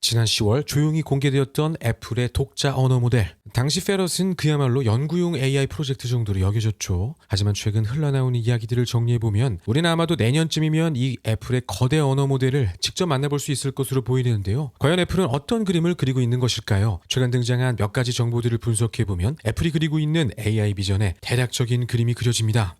지난 10월 조용히 공개되었던 애플의 독자 언어 모델. 당시 페럿은 그야말로 연구용 AI 프로젝트 정도로 여겨졌죠. 하지만 최근 흘러나오는 이야기들을 정리해보면 우리는 아마도 내년쯤이면 이 애플의 거대 언어 모델을 직접 만나볼 수 있을 것으로 보이는데요. 과연 애플은 어떤 그림을 그리고 있는 것일까요? 최근 등장한 몇 가지 정보들을 분석해보면 애플이 그리고 있는 AI 비전의 대략적인 그림이 그려집니다.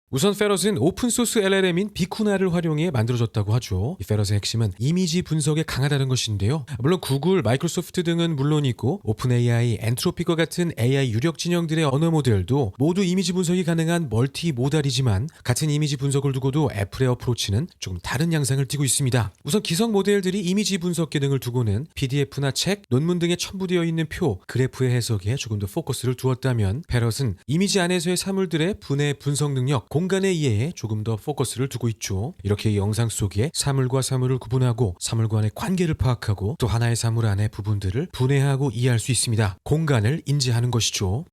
우선 페럿은 오픈소스 LLM인 비쿠나를 활용해 만들어졌다고 하죠. 이 페럿의 핵심은 이미지 분석에 강하다는 것인데요. 물론 구글, 마이크로소프트 등은 물론이고 오픈AI, 엔트로피과 같은 AI 유력 진영들의 언어 모델도 모두 이미지 분석이 가능한 멀티 모달이지만 같은 이미지 분석을 두고도 애플의 어프로치는 조금 다른 양상을 띠고 있습니다. 우선 기성 모델들이 이미지 분석 기능을 두고는 PDF나 책, 논문 등에 첨부되어 있는 표, 그래프의 해석에 조금 더 포커스를 두었다면 페럿은 이미지 안에서의 사물들의 분해 분석 능력, 공간의 이해에 조금 더 포커스를 두고 있죠. 이렇게 이 영상 속에 사물과 사물을 구분하고 사물 간의 관계를 파악하고 또 하나의 사물 안의 부분들을 분해하고 이해할 수 있습니다. 공간을 인지하는 것이죠.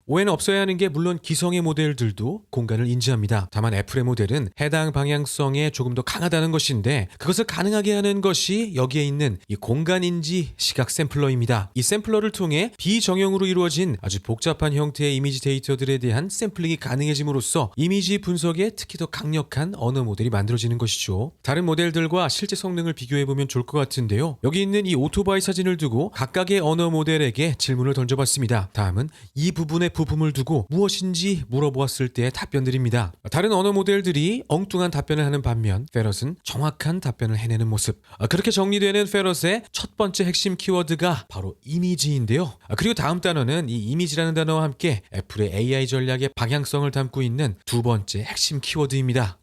오해는 없어야 하는 게 물론 기성의 모델들도 공간을 인지합니다. 다만 애플의 모델은 해당 방향성에 조금 더 강하다는 것인데 그것을 가능하게 하는 것이 여기에 있는 이 공간인지 시각 샘플러입니다. 이 샘플러를 통해 비정형으로 이루어진 아주 복잡한 형태의 이미지 데이터들에 대한 샘플링이 가능해짐으로써 이미지 분석에 특히 더 강력한 언어 모델이 만들어지는 것이죠. 다른 모델들과 실제 성능을 비교해보면 좋을 것 같은데요. 여기 있는 이 오토바이 사진을 두고 각각의 언어 모델에게 질문을 던져봤습니다. 다음은 이 부분의 부품을 두고 무엇인지 물어보았을 때의 답변들입니다. 다른 언어 모델들이 엉뚱한 답변을 하는 반면 페럿은 정확한 답변을 해내는 모습. 그렇게 정리되는 페럿의 첫 번째 핵심 키워드가 바로 이미지인데요. 그리고 다음 단어는 이 이미지라는 단어와 함께 애플의 AI 전략의 방향성을 담고 있는 두 번째 핵심 키워드입니다.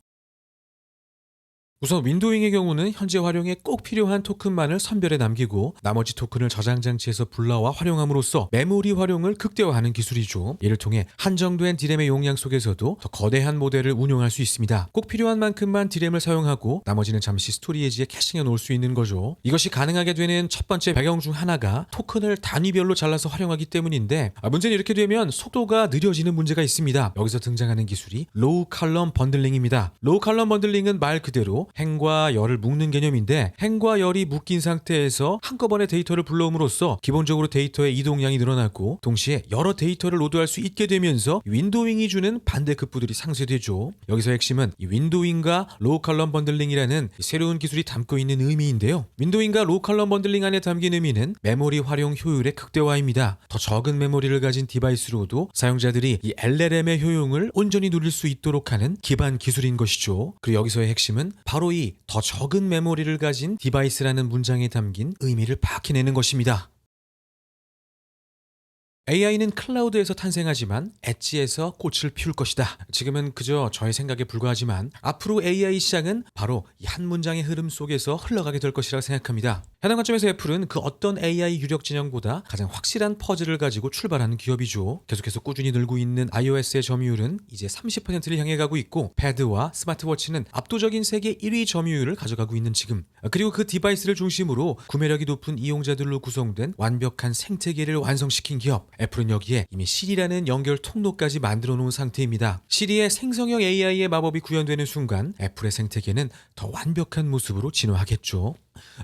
우선 윈도잉의 경우는 현재 활용에 꼭 필요한 토큰만을 선별해 남기고 나머지 토큰을 저장 장치에서 불러와 활용함으로써 메모리 활용을 극대화하는 기술이죠. 이를 통해 한정된 디램의 용량 속에서도 더 거대한 모델을 운용할 수 있습니다. 꼭 필요한 만큼만 디램을 사용하고 나머지는 잠시 스토리에지에 캐싱해 놓을 수 있는 거죠. 이것이 가능하게 되는 첫 번째 배경 중 하나가 토큰을 단위별로 잘라서 활용하기 때문인데 문제는 이렇게 되면 속도가 느려지는 문제가 있습니다. 여기서 등장하는 기술이 로우 칼럼 번들링입니다. 로우 칼럼 번들링은 말 그대로 행과 열을 묶는 개념인데 행과 열이 묶인 상태에서 한꺼번에 데이터를 불러옴으로써 기본적으로 데이터의 이동량이 늘어나고 동시에 여러 데이터를 로드할 수 있게 되면서 윈도잉이 주는 반대급부들이 상쇄되죠. 여기서 핵심은 이 윈도잉과 로우 칼럼 번들링이라는 새로운 기술이 담고 있는 의미인데요. 윈도잉과 로우 칼럼 번들링 안에 담긴 의미는 메모리 활용 효율의 극대화입니다. 더 적은 메모리를 가진 디바이스로도 사용자들이 이 LLM의 효용을 온전히 누릴 수 있도록 하는 기반 기술인 것이죠. 그리고 여기서의 핵심은 바로 이 더 적은 메모리를 가진 디바이스라는 문장에 담긴 의미를 파악해내는 것입니다. AI는 클라우드에서 탄생하지만 엣지에서 꽃을 피울 것이다. 지금은 그저 저의 생각에 불과하지만 앞으로 AI 시장은 바로 이 한 문장의 흐름 속에서 흘러가게 될 것이라 생각합니다. 해당 관점에서 애플은 그 어떤 AI 유력 진영보다 가장 확실한 퍼즐을 가지고 출발하는 기업이죠. 계속해서 꾸준히 늘고 있는 iOS의 점유율은 이제 30%를 향해 가고 있고 패드와 스마트워치는 압도적인 세계 1위 점유율을 가져가고 있는 지금, 그리고 그 디바이스를 중심으로 구매력이 높은 이용자들로 구성된 완벽한 생태계를 완성시킨 기업, 애플은 여기에 이미 시리라는 연결 통로까지 만들어 놓은 상태입니다. 시리의 생성형 AI의 마법이 구현되는 순간 애플의 생태계는 더 완벽한 모습으로 진화하겠죠.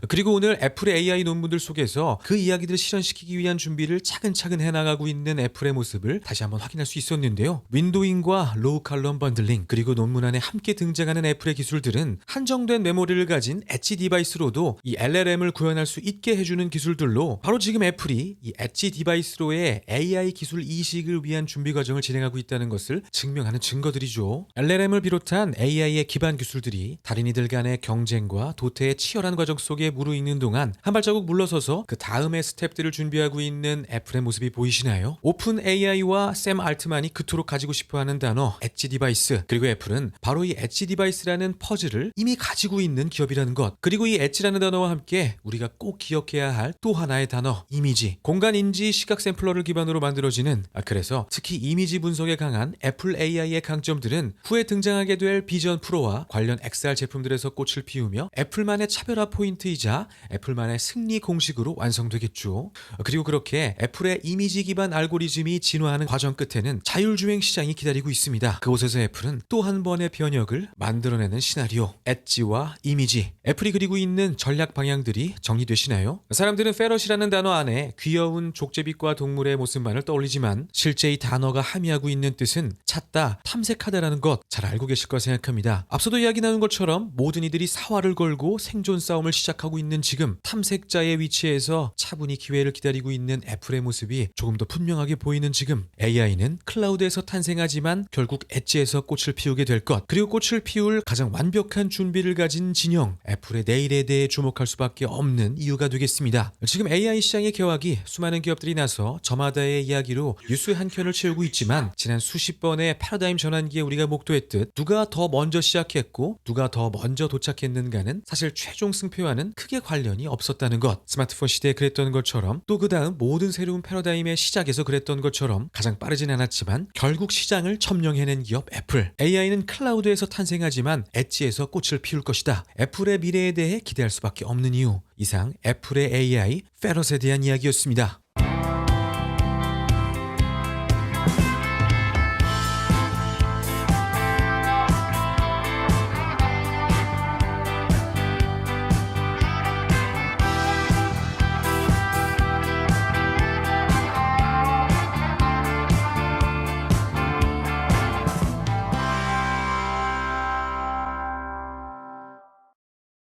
그리고 오늘 애플의 AI 논문들 속에서 그 이야기들을 실현시키기 위한 준비를 차근차근 해나가고 있는 애플의 모습을 다시 한번 확인할 수 있었는데요. 윈도잉과 로우 칼럼 번들링 그리고 논문 안에 함께 등장하는 애플의 기술들은 한정된 메모리를 가진 엣지 디바이스로도 이 LLM을 구현할 수 있게 해주는 기술들로 바로 지금 애플이 이 엣지 디바이스로의 AI 기술 이식을 위한 준비 과정을 진행하고 있다는 것을 증명하는 증거들이죠. LLM을 비롯한 AI의 기반 기술들이 달인이들 간의 경쟁과 도태의 치열한 과정 속에 무르익는 동안 한 발자국 물러서서 그 다음의 스텝들을 준비하고 있는 애플의 모습이 보이시나요? 오픈 AI와 샘 알트만이 그토록 가지고 싶어하는 단어 엣지 디바이스, 그리고 애플은 바로 이 엣지 디바이스라는 퍼즐을 이미 가지고 있는 기업이라는 것, 그리고 이 엣지라는 단어와 함께 우리가 꼭 기억해야 할 또 하나의 단어 이미지, 공간 인지 시각 샘플러를 기반으로 만들어지는, 그래서 특히 이미지 분석에 강한 애플 AI의 강점들은 후에 등장하게 될 비전 프로와 관련 XR 제품들에서 꽃을 피우며 애플만의 차별화 포인트 포인트이자 애플만의 승리 공식으로 완성되겠죠. 그리고 그렇게 애플의 이미지 기반 알고리즘이 진화하는 과정 끝에는 자율주행 시장이 기다리고 있습니다. 그곳에서 애플은 또 한 번의 변혁을 만들어내는 시나리오, 엣지와 이미지. 애플이 그리고 있는 전략 방향들이 정리되시나요? 사람들은 페럿이라는 단어 안에 귀여운 족제비과 동물의 모습만을 떠올리지만 실제 이 단어가 함의하고 있는 뜻은 찾다, 탐색하다라는 것 잘 알고 계실 거라 생각합니다. 앞서도 이야기 나눈 것처럼 모든 이들이 사활을 걸고 생존 싸움을 시작하고 있는 지금, 탐색자의 위치에서 차분히 기회를 기다리고 있는 애플의 모습이 조금 더 분명하게 보이는 지금, AI는 클라우드에서 탄생하지만 결국 엣지에서 꽃을 피우게 될 것, 그리고 꽃을 피울 가장 완벽한 준비를 가진 진영, 애플의 내일에 대해 주목할 수밖에 없는 이유가 되겠습니다. 지금 AI 시장의 개화기, 수많은 기업들이 나서 저마다의 이야기로 뉴스 한 켠을 채우고 있지만 지난 수십 번의 패러다임 전환기에 우리가 목도했듯 누가 더 먼저 시작했고 누가 더 먼저 도착했는가는 사실 최종 승패와는 크게 관련이 없었다는 것. 스마트폰 시대에 그랬던 것처럼 또 그 다음 모든 새로운 패러다임의 시작에서 그랬던 것처럼 가장 빠르진 않았지만 결국 시장을 점령해낸 기업 애플. AI는 클라우드에서 탄생하지만 엣지에서 꽃을 피울 것이다. 애플의 미래에 대해 기대할 수밖에 없는 이유. 이상 애플의 AI 페럿에 대한 이야기였습니다.